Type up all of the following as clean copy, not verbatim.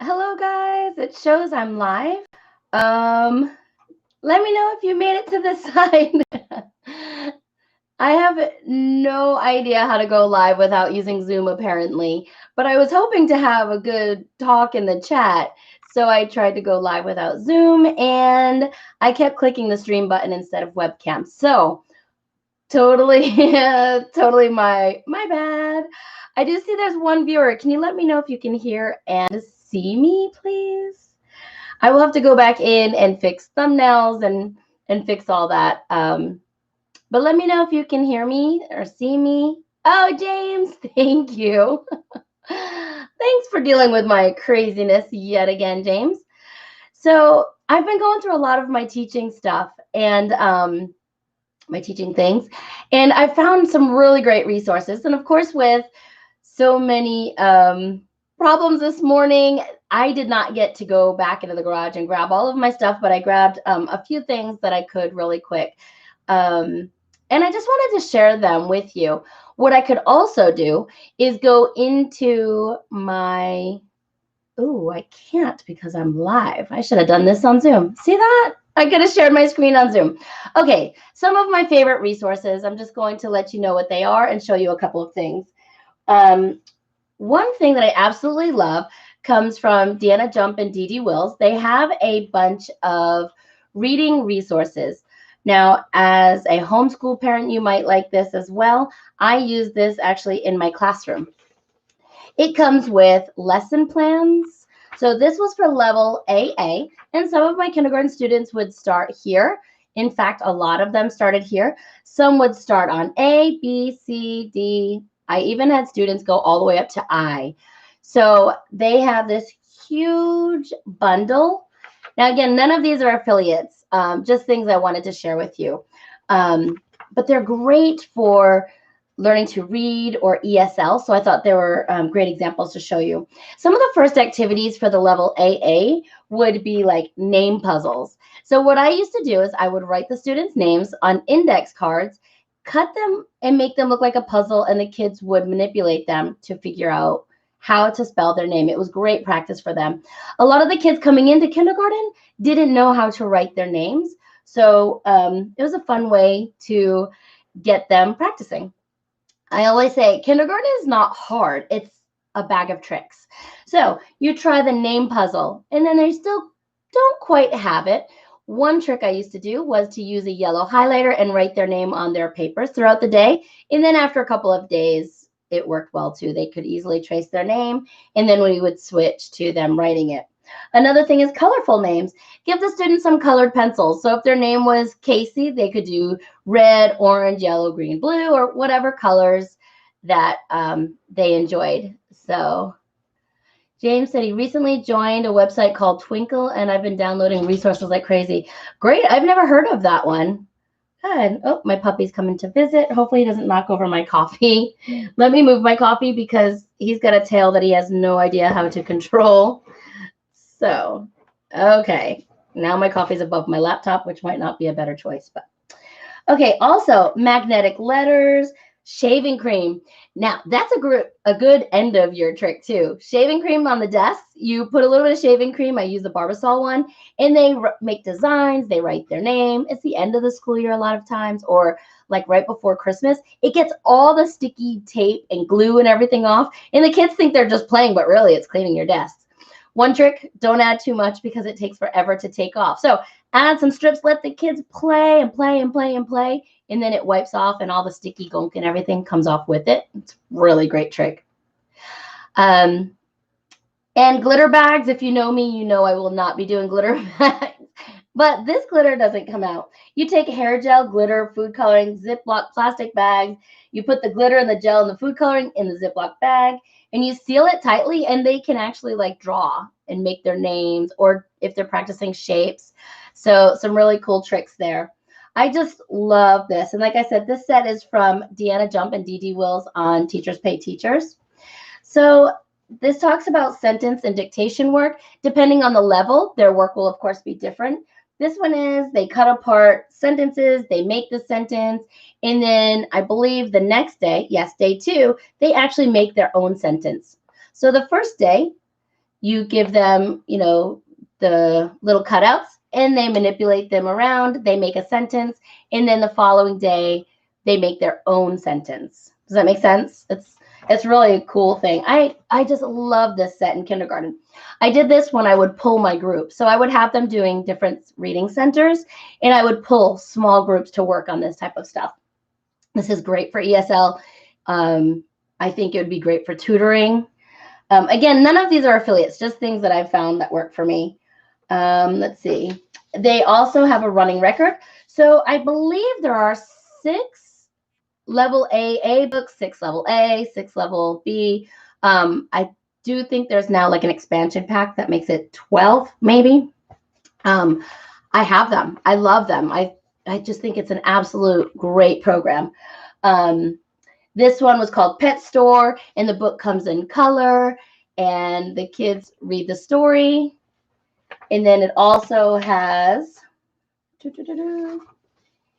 Hello guys, it shows I'm live. Um, Let me know if you made it to this side. I have no idea how to go live without using Zoom apparently, but I was hoping to have a good talk in the chat. So I tried to go live without Zoom and I kept clicking the stream button instead of webcam. So totally, totally my bad. I do see there's one viewer. Can you let me know if you can hear and see me, please? I will have to go back in and fix thumbnails and fix all that. But let me know if you can hear me or see me. Oh, James, thank you. Thanks for dealing with my craziness yet again, James. So I've been going through a lot of my teaching stuff and my teaching things, and I found some really great resources. And of course, with so many problems this morning, I did not get to go back into the garage and grab all of my stuff, but I grabbed a few things that I could really quick. And I just wanted to share them with you. What I could also do is go into my, oh, I can't because I'm live. I should have done this on Zoom. See that? I could have shared my screen on Zoom. Okay, some of my favorite resources. I'm just going to let you know what they are and show you a couple of things. One thing that I absolutely love comes from Deanna Jump and Dee Dee Wills. They have a bunch of reading resources. Now, as a homeschool parent, you might like this as well. I use this actually in my classroom. It comes with lesson plans. So this was for level AA, and some of my kindergarten students would start here. In fact, a lot of them started here. Some would start on A, B, C, D. I even had students go all the way up to I. So they have this huge bundle. Now, again, none of these are affiliates, just things I wanted to share with you. But they're great for learning to read or ESL. So I thought they were great examples to show you. Some of the first activities for the level AA would be like name puzzles. So what I used to do is I would write the students' names on index cards, cut them and make them look like a puzzle, and the kids would manipulate them to figure out how to spell their name. It was great practice for them. A lot of the kids coming into kindergarten didn't know how to write their names. So it was a fun way to get them practicing. I always say kindergarten is not hard. It's a bag of tricks. So you try the name puzzle and then they still don't quite have it. One trick I used to do was to use a yellow highlighter and write their name on their papers throughout the day. And then after a couple of days, it worked well too. They could easily trace their name, and then we would switch to them writing it. Another thing is colorful names. Give the students some colored pencils. So if their name was Kasie, they could do red, orange, yellow, green, blue, or whatever colors that they enjoyed. So James said he recently joined a website called Twinkle, and I've been downloading resources like crazy. Great. I've never heard of that one. Good. Oh, my puppy's coming to visit. Hopefully he doesn't knock over my coffee. Let me move my coffee because he's got a tail that he has no idea how to control. So, okay. Now my coffee's above my laptop, which might not be a better choice. But okay, also magnetic letters, shaving cream. Now, that's a good end of your trick too. Shaving cream on the desk. You put a little bit of shaving cream. I use the Barbasol one, and they make designs. They write their name. It's the end of the school year a lot of times, or like right before Christmas. It gets all the sticky tape and glue and everything off, and the kids think they're just playing, but really it's cleaning your desk. One trick, don't add too much because it takes forever to take off. So add some strips, let the kids play and play and play and play, and then it wipes off and all the sticky gunk and everything comes off with it. It's a really great trick. And glitter bags, if you know me, you know I will not be doing glitter bags. But this glitter doesn't come out. You take hair gel, glitter, food coloring, Ziploc plastic bags. You put the glitter and the gel and the food coloring in the Ziploc bag, and you seal it tightly, and they can actually like draw and make their names, or if they're practicing shapes. So some really cool tricks there. I just love this. And like I said, this set is from Deanna Jump and Dee Dee Wills on Teachers Pay Teachers. So this talks about sentence and dictation work. Depending on the level, their work will, of course, be different. This one is they cut apart sentences, they make the sentence, and then I believe the next day, yes, day 2, they actually make their own sentence. So the first day, You give them, the little cutouts, and they manipulate them around. They make a sentence, and then the following day, they make their own sentence. Does that make sense? It's really a cool thing. I just love this set in kindergarten. I did this when I would pull my group. So I would have them doing different reading centers, and I would pull small groups to work on this type of stuff. This is great for ESL. I think it would be great for tutoring. Again, none of these are affiliates, just things that I've found that work for me. Let's see. They also have a running record. So I believe there are 6 level A books, 6 level A, 6 level B. I do think there's now like an expansion pack that makes it 12, maybe. I have them. I love them. I just think it's an absolute great program. This one was called Pet Store, and the book comes in color, and the kids read the story. And then it also has,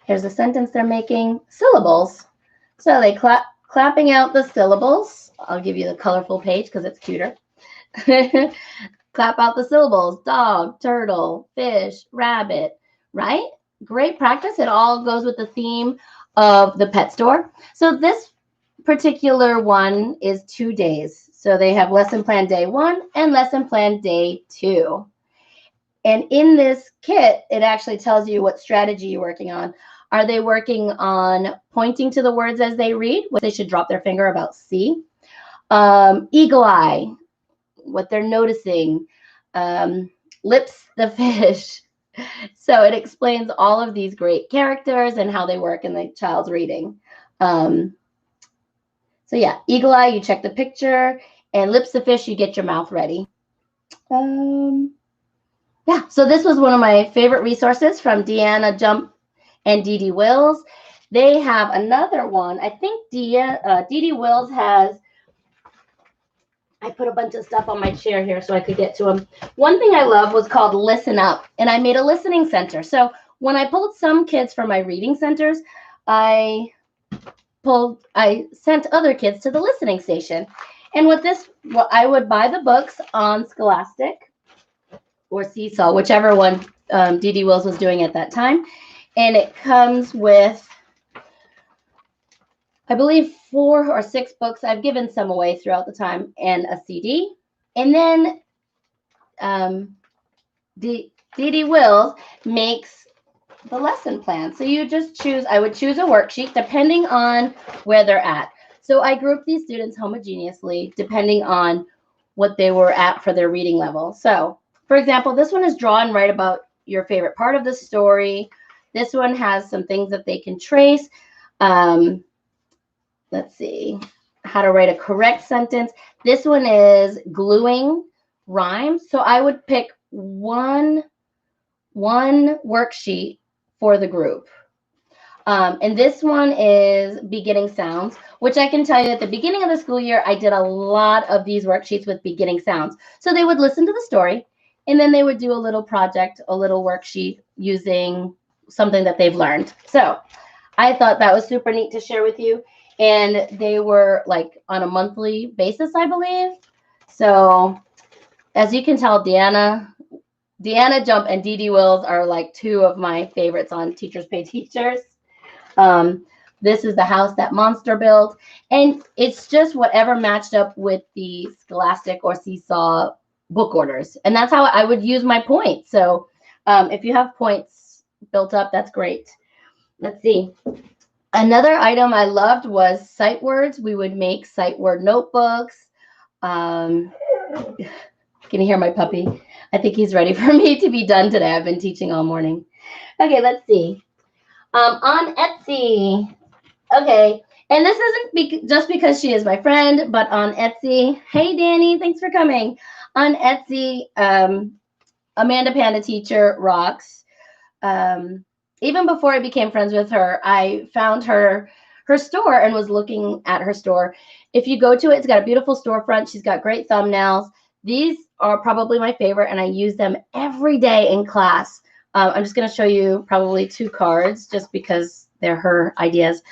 here's a sentence they're making, syllables. So they clapping out the syllables. I'll give you the colorful page because it's cuter. Clap out the syllables: dog, turtle, fish, rabbit, right? Great practice. It all goes with the theme of the pet store. So this particular one is 2 days. So they have lesson plan day 1 and lesson plan day 2. And in this kit, it actually tells you what strategy you're working on. Are they working on pointing to the words as they read, what they should drop their finger about C? Eagle eye, what they're noticing. Lips the fish. So it explains all of these great characters and how they work in the child's reading. So yeah, eagle eye, you check the picture, and lips the fish, you get your mouth ready. Yeah, so this was one of my favorite resources from Deanna Jump and Dee Dee Wills. They have another one. I think Dee Dee Wills has, I put a bunch of stuff on my chair here so I could get to them. One thing I love was called Listen Up, and I made a listening center. So when I pulled some kids from my reading centers, I sent other kids to the listening station. And with this, I would buy the books on Scholastic or Seesaw, whichever one Dee Dee Wills was doing at that time. And it comes with, I believe, 4 or 6 books. I've given some away throughout the time, and a CD. And then Dee Dee Wills makes the lesson plan. So you just choose, I would choose a worksheet depending on where they're at. So I grouped these students homogeneously depending on what they were at for their reading level. So for example, this one is draw and write about your favorite part of the story. This one has some things that they can trace. Let's see, how to write a correct sentence. This one is gluing rhymes. So I would pick one worksheet for the group. And this one is beginning sounds, which I can tell you at the beginning of the school year, I did a lot of these worksheets with beginning sounds. So they would listen to the story, and then they would do a little project, a little worksheet using something that they've learned. So I thought that was super neat to share with you. And they were like on a monthly basis, I believe. So as you can tell, Deanna Jump and Dee Dee Wills are like 2 of my favorites on Teachers Pay Teachers. This is the house that Monster built. And it's just whatever matched up with the Scholastic or Seesaw book orders. And that's how I would use my points. So if you have points built up, that's great. Let's see. Another item I loved was sight words. We would make sight word notebooks. Can you hear my puppy? I think he's ready for me to be done today. I've been teaching all morning. Okay, let's see. On Etsy. Okay, and this isn't just because she is my friend, but on Etsy. Hey, Danny, thanks for coming. On Etsy, Amanda Panda Teacher rocks. Even before I became friends with her, I found her store and was looking at her store. If you go to it, it's got a beautiful storefront. She's got great thumbnails. These are probably my favorite, and I use them every day in class. I'm just going to show you probably 2 cards just because they're her ideas.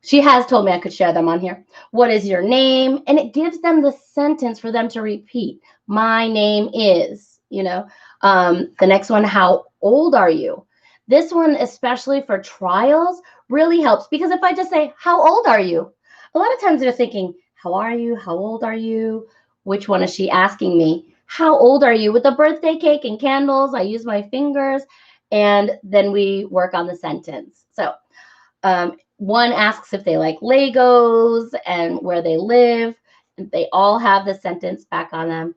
She has told me I could share them on here. What is your name? And it gives them the sentence for them to repeat. My name is, the next one, how old are you? This one, especially for trials, really helps because if I just say, how old are you? A lot of times they're thinking, how are you? How old are you? Which one is she asking me? How old are you? With the birthday cake and candles, I use my fingers and then we work on the sentence. So, one asks if they like Legos and where they live. They all have the sentence back on them.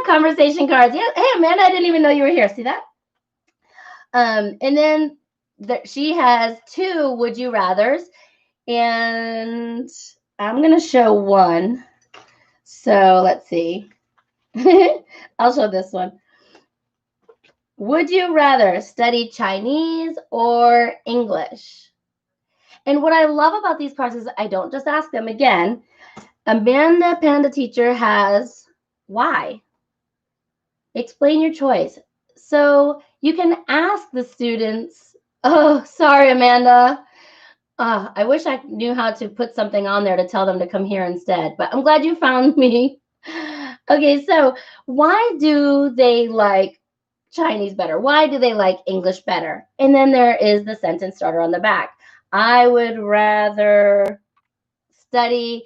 Conversation cards. Yeah. Hey, Amanda, I didn't even know you were here. See that? And then she has 2 would you rathers. And I'm going to show one. So let's see. I'll show this one. Would you rather study Chinese or English? And what I love about these cards is I don't just ask them again. Amanda Panda Teacher has why. Explain your choice. So you can ask the students, oh, sorry, Amanda. I wish I knew how to put something on there to tell them to come here instead, but I'm glad you found me. Okay, so why do they like Chinese better? Why do they like English better? And then there is the sentence starter on the back. I would rather study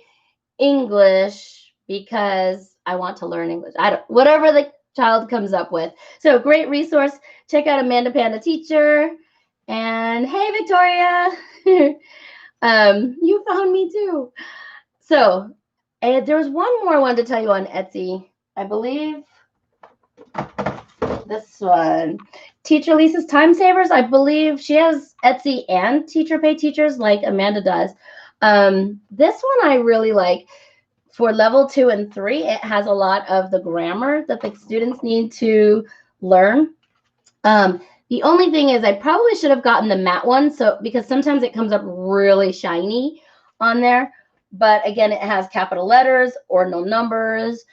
English because I want to learn English. Whatever the child comes up with. So great resource. Check out Amanda Panda Teacher. And hey, Victoria, you found me too. So there was one more I wanted to tell you on Etsy. I believe this one. Teacher Lisa's Time Savers. I believe she has Etsy and Teacher Pay Teachers like Amanda does. This one I really like. For level 2 and 3, it has a lot of the grammar that the students need to learn. The only thing is I probably should have gotten the matte one, because sometimes it comes up really shiny on there. But again, it has capital letters, ordinal numbers,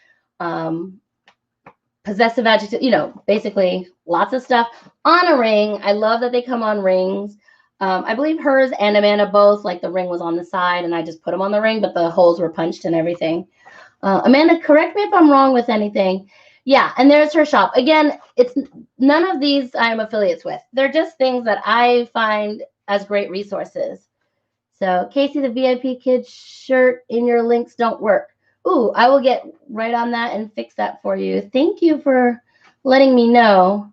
possessive adjective, basically lots of stuff. On a ring, I love that they come on rings. I believe hers and Amanda both, like the ring was on the side and I just put them on the ring, but the holes were punched and everything. Amanda, correct me if I'm wrong with anything. Yeah, and there's her shop. Again, it's none of these I'm affiliates with. They're just things that I find as great resources. So, Kasie, the VIP Kids shirt in your links don't work. Ooh, I will get right on that and fix that for you. Thank you for letting me know.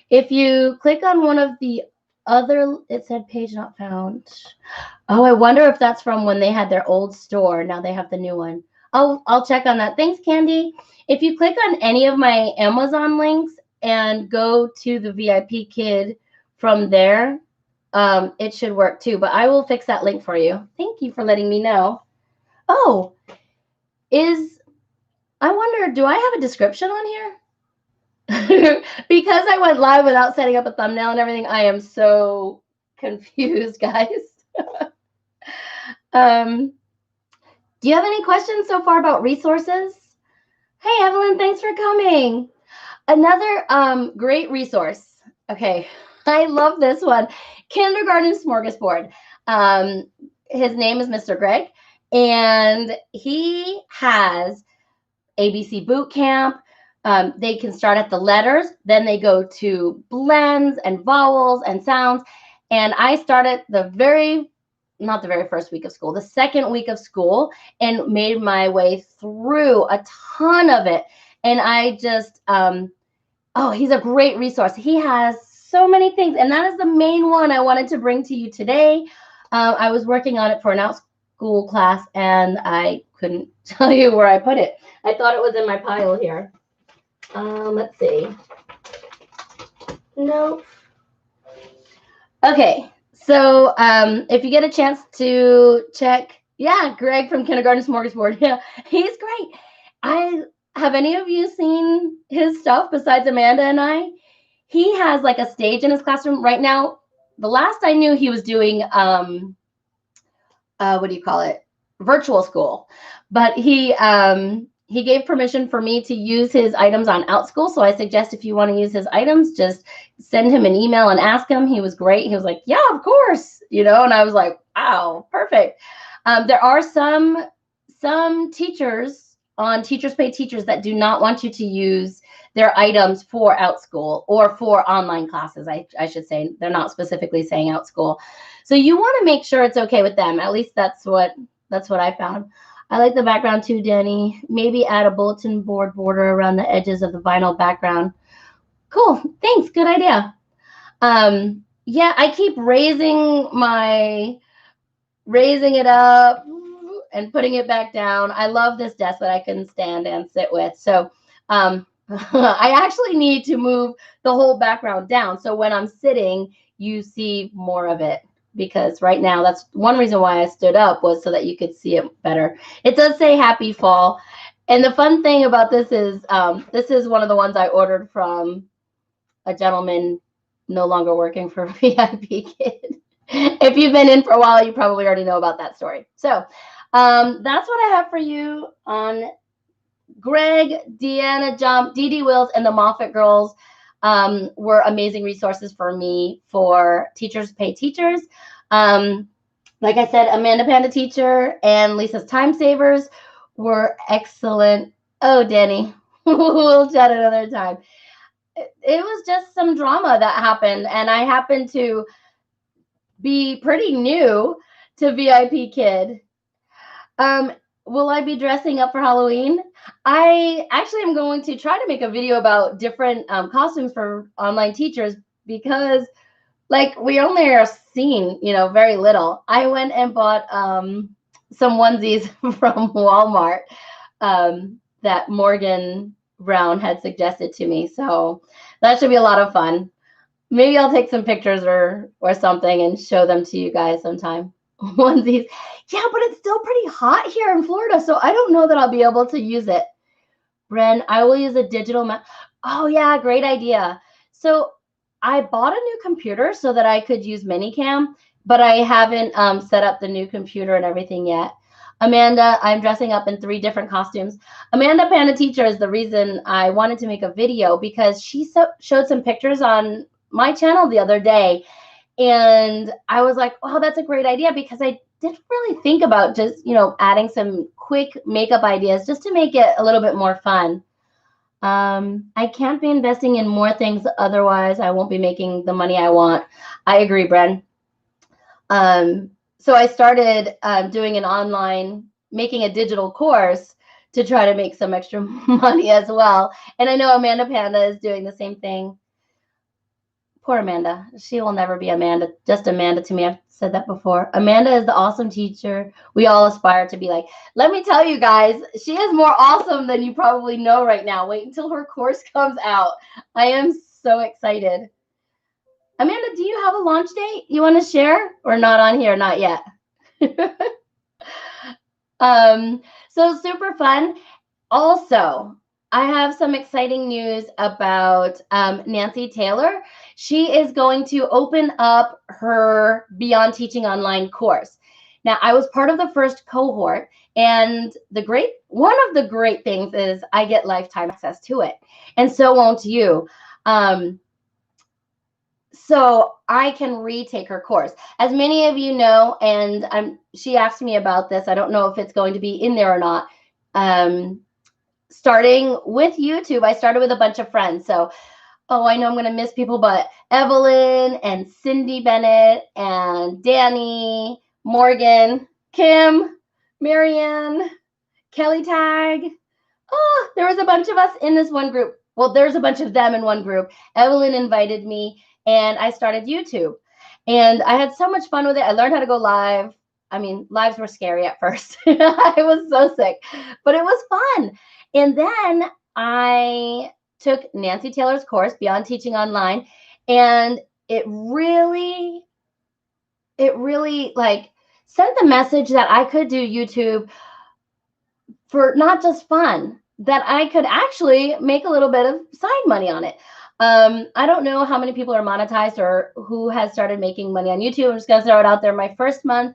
If you click on one of the other, it said page not found. Oh, I wonder if that's from when they had their old store. Now they have the new one. I'll check on that. Thanks, Candy. If you click on any of my Amazon links and go to the VIP Kid from there, it should work too. But I will fix that link for you. Thank you for letting me know. Oh, I wonder, do I have a description on here? Because I went live without setting up a thumbnail and everything, I am so confused, guys. Do you have any questions so far about resources? Hey, Evelyn, thanks for coming. Another great resource. Okay, I love this one. Kindergarten Smorgasbord. His name is Mr. Greg, and he has ABC Boot Camp. They can start at the letters, then they go to blends and vowels and sounds. And I started not the very first week of school, the second week of school, and made my way through a ton of it. And I just, he's a great resource. He has so many things. And that is the main one I wanted to bring to you today. I was working on it for an out-school class, and I couldn't tell you where I put it. I thought it was in my pile here. Let's see. Nope. Okay. So if you get a chance to check, yeah, Greg from Kindergarten Smorgasbord. Yeah, he's great. Have any of you seen his stuff besides Amanda and I? He has like a stage in his classroom right now. The last I knew, he was doing what do you call it? Virtual school. But he he gave permission for me to use his items on OutSchool. So I suggest if you want to use his items, just send him an email and ask him. He was great. He was like, yeah, of course, and I was like, wow, perfect. There are some teachers on Teachers Pay Teachers that do not want you to use their items for OutSchool or for online classes. I should say they're not specifically saying OutSchool. So you want to make sure it's okay with them. At least that's what I found. I like the background too, Danny. Maybe add a bulletin board border around the edges of the vinyl background. Cool. Thanks. Good idea. Yeah, I keep raising it up and putting it back down. I love this desk that I can stand and sit with. So I actually need to move the whole background down. So when I'm sitting, you see more of it. Because right now, that's one reason why I stood up, was so that you could see it better. It does say happy fall. And the fun thing about this is one of the ones I ordered from a gentleman no longer working for VIP Kid. If you've been in for a while, you probably already know about that story. So that's what I have for you on Greg, Deanna Jump, Dee Wills, and the Moffat Girls. Were amazing resources for me for Teachers Pay Teachers. Like I said, Amanda Panda Teacher and Lisa's Time Savers were excellent. Oh, Danny, we'll chat another time. It was just some drama that happened, and I happened to be pretty new to VIP Kid. Will I be dressing up for Halloween? I actually am going to try to make a video about different costumes for online teachers, because we only are seeing, very little. I went and bought some onesies from Walmart that Morgan Brown had suggested to me. So that should be a lot of fun. Maybe I'll take some pictures or something and show them to you guys sometime. Onesies. Yeah, but it's still pretty hot here in Florida, so I don't know that I'll be able to use it. Bren, I will use a digital mouse. Oh, yeah, great idea. So I bought a new computer so that I could use Minicam, but I haven't set up the new computer and everything yet. Amanda, I'm dressing up in 3 different costumes. Amanda Panda Teacher is the reason I wanted to make a video, because she showed some pictures on my channel the other day. And I was like, oh, that's a great idea, because I didn't really think about just, adding some quick makeup ideas just to make it a little bit more fun. I can't be investing in more things, otherwise I won't be making the money I want. I agree, Bren. So I started making a digital course to try to make some extra money as well. And I know Amanda Panda is doing the same thing. Poor Amanda. She will never be Amanda, just Amanda to me. I've said that before. Amanda is the awesome teacher we all aspire to be like. Let me tell you guys, she is more awesome than you probably know right now. Wait until her course comes out. I am so excited. Amanda, do you have a launch date you want to share, or not on here? Not yet. So super fun. Also, I have some exciting news about Nancy Taylor. She is going to open up her Beyond Teaching Online course. Now, I was part of the first cohort, and one of the great things is I get lifetime access to it, and so won't you. So I can retake her course. As many of you know, and she asked me about this. I don't know if it's going to be in there or not. Starting with YouTube, I started with a bunch of friends. So, I know I'm going to miss people, but Evelyn and Cindy Bennett and Danny, Morgan, Kim, Marianne, Kelly Tag. Oh, there was a bunch of us in this one group. Well, there's a bunch of them in one group. Evelyn invited me, and I started YouTube. And I had so much fun with it. I learned how to go live. I mean, lives were scary at first. I was so sick, but it was fun. And then I took Nancy Taylor's course, Beyond Teaching Online, and it really sent the message that I could do YouTube for not just fun, that I could actually make a little bit of side money on it. I don't know how many people are monetized or who has started making money on YouTube. I'm just going to throw it out there. My first month,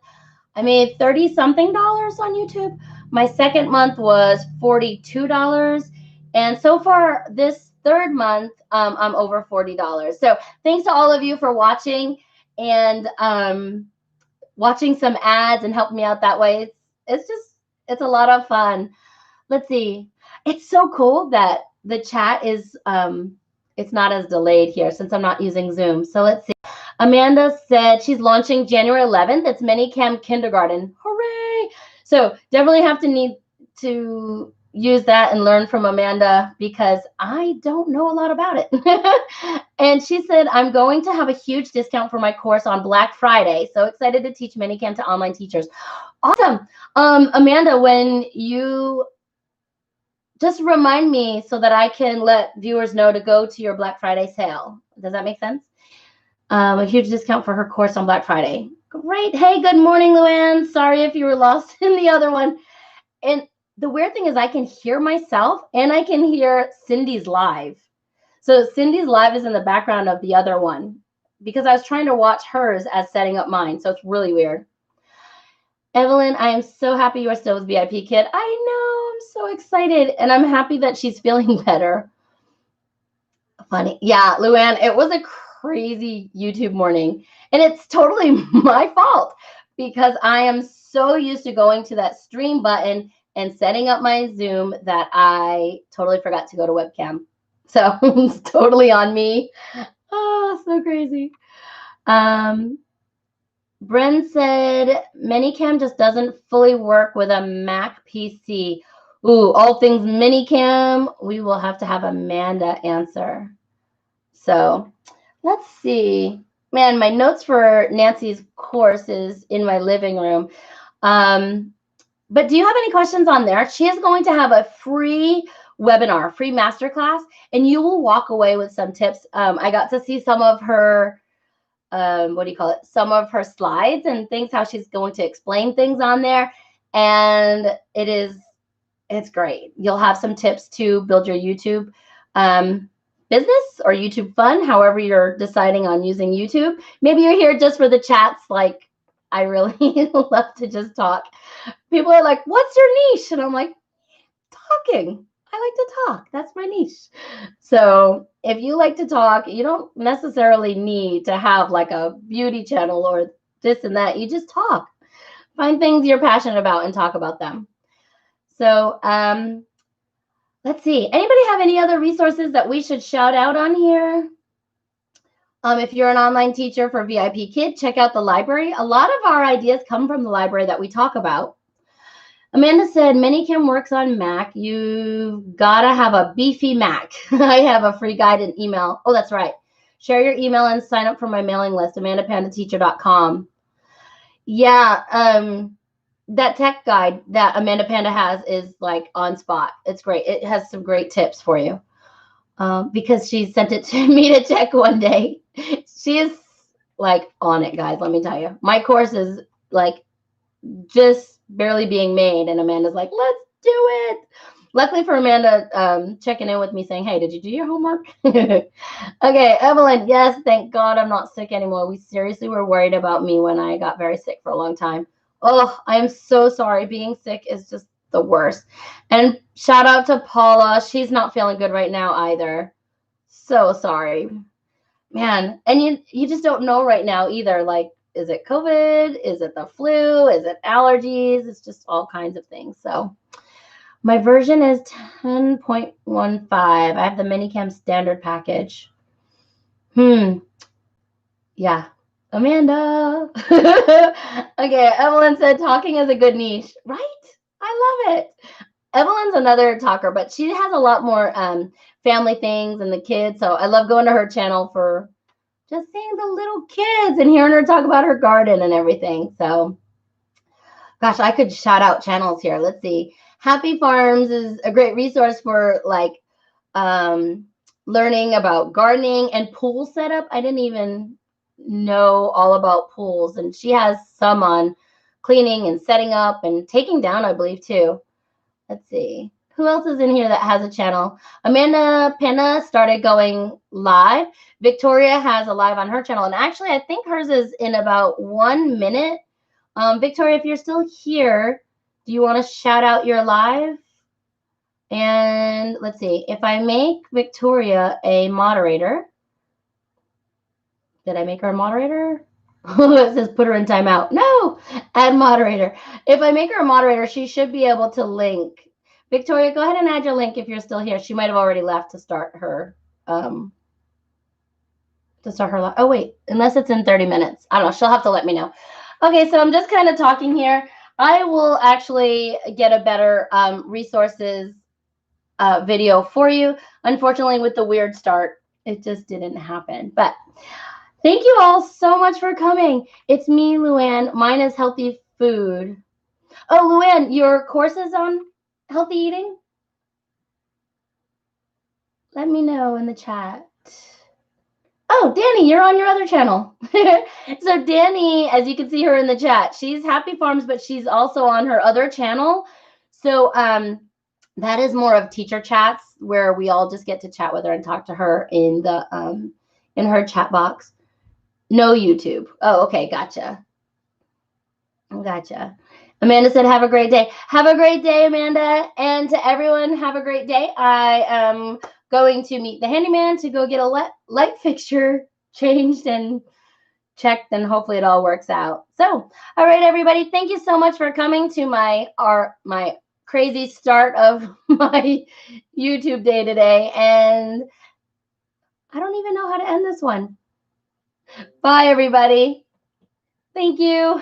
I made $30-something on YouTube. My second month was $42. And so far this third month, I'm over $40. So thanks to all of you for watching and watching some ads and helping me out that way. It's a lot of fun. Let's see. It's so cool that the chat is it's not as delayed here since I'm not using Zoom. So let's see. Amanda said she's launching January 11th. It's Minicam Kindergarten. Hooray! So definitely have to need to use that and learn from Amanda because I don't know a lot about it. And she said, I'm going to have a huge discount for my course on Black Friday. So excited to teach Minicam to online teachers. Awesome. Amanda, when you just remind me so that I can let viewers know to go to your Black Friday sale. Does that make sense? A huge discount for her course on Black Friday. Great. Hey, good morning, Luann. Sorry if you were lost in the other one. And the weird thing is I can hear myself and I can hear Cindy's live. So Cindy's live is in the background of the other one because I was trying to watch hers as setting up mine. So it's really weird. Evelyn, I am so happy you are still with VIP Kid. I know. I'm so excited. And I'm happy that she's feeling better. Funny. Yeah, Luann, it was a crazy YouTube morning. And it's totally my fault because I am so used to going to that stream button and setting up my Zoom that I totally forgot to go to webcam. So it's totally on me. Oh, so crazy. Bren said Minicam just doesn't fully work with a Mac PC. Ooh, all things Minicam. We will have to have Amanda answer. So let's see. Man, my notes for Nancy's course is in my living room. But do you have any questions on there? She is going to have a free webinar, free masterclass, and you will walk away with some tips. I got to see some of her, some of her slides and things, how she's going to explain things on there. And it's great. You'll have some tips to build your YouTube business or YouTube fun, however you're deciding on using YouTube. Maybe you're here just for the chats. Like, I really love to just talk. People are like, what's your niche? And I'm like, talking. I like to talk. That's my niche. So if you like to talk, you don't necessarily need to have like a beauty channel or this and that. You just talk. Find things you're passionate about and talk about them. So let's see. Anybody have any other resources that we should shout out on here? If you're an online teacher for VIP Kid, check out the library. A lot of our ideas come from the library that we talk about. Amanda said, Minicam works on Mac. You've got to have a beefy Mac. I have a free guide and email. Oh, that's right. Share your email and sign up for my mailing list, amandapandateacher.com. Yeah, that tech guide that Amanda Panda has is like on spot. It's great. It has some great tips for you because she sent it to me to check one day. She is like on it, guys. Let me tell you. My course is like just barely being made, and Amanda's like, let's do it. Luckily for Amanda checking in with me saying, hey, did you do your homework? Okay, Evelyn, yes, thank God I'm not sick anymore. We seriously were worried about me when I got very sick for a long time. Oh, I am so sorry. Being sick is just the worst. And shout out to Paula. She's not feeling good right now either. So sorry. Man, and you just don't know right now either. Like, is it COVID? Is it the flu? Is it allergies? It's just all kinds of things. So my version is 10.15. I have the Minicam standard package. Yeah. Amanda. Okay, Evelyn said talking is a good niche. Right? I love it. Evelyn's another talker, but she has a lot more family things and the kids. So I love going to her channel for just seeing the little kids and hearing her talk about her garden and everything. So, gosh, I could shout out channels here. Let's see. Happy Farms is a great resource for like learning about gardening and pool setup. I didn't even know all about pools, and she has some on cleaning and setting up and taking down, I believe, too. Let's see. Who else is in here that has a channel? Amanda Pena started going live. Victoria has a live on her channel. And actually, I think hers is in about 1 minute. Victoria, if you're still here, Do you want to shout out your live? And let's see, if I make Victoria a moderator, did I make her a moderator? It says put her in timeout. No, add moderator. If I make her a moderator, she should be able to link. Victoria, go ahead and add your link if you're still here. She might have already left to start her live. Oh, wait, unless it's in 30 minutes. I don't know. She'll have to let me know. Okay, so I'm just kind of talking here. I will actually get a better resources video for you. Unfortunately, with the weird start, it just didn't happen. But thank you all so much for coming. It's me, Luann. Mine is healthy food. Oh, Luann, your course is on healthy eating? Let me know in the chat. Oh, Danny, you're on your other channel. So Danny, as you can see her in the chat, she's Happy Farms, but she's also on her other channel. So that is more of teacher chats where we all just get to chat with her and talk to her in the in her chat box. No YouTube. Oh, okay, gotcha. Gotcha. Amanda said, have a great day. Have a great day, Amanda. And to everyone, have a great day. I am going to meet the handyman to go get a light fixture changed and checked, and hopefully it all works out. So, all right, everybody, thank you so much for coming to my crazy start of my YouTube day today. And I don't even know how to end this one. Bye, everybody. Thank you.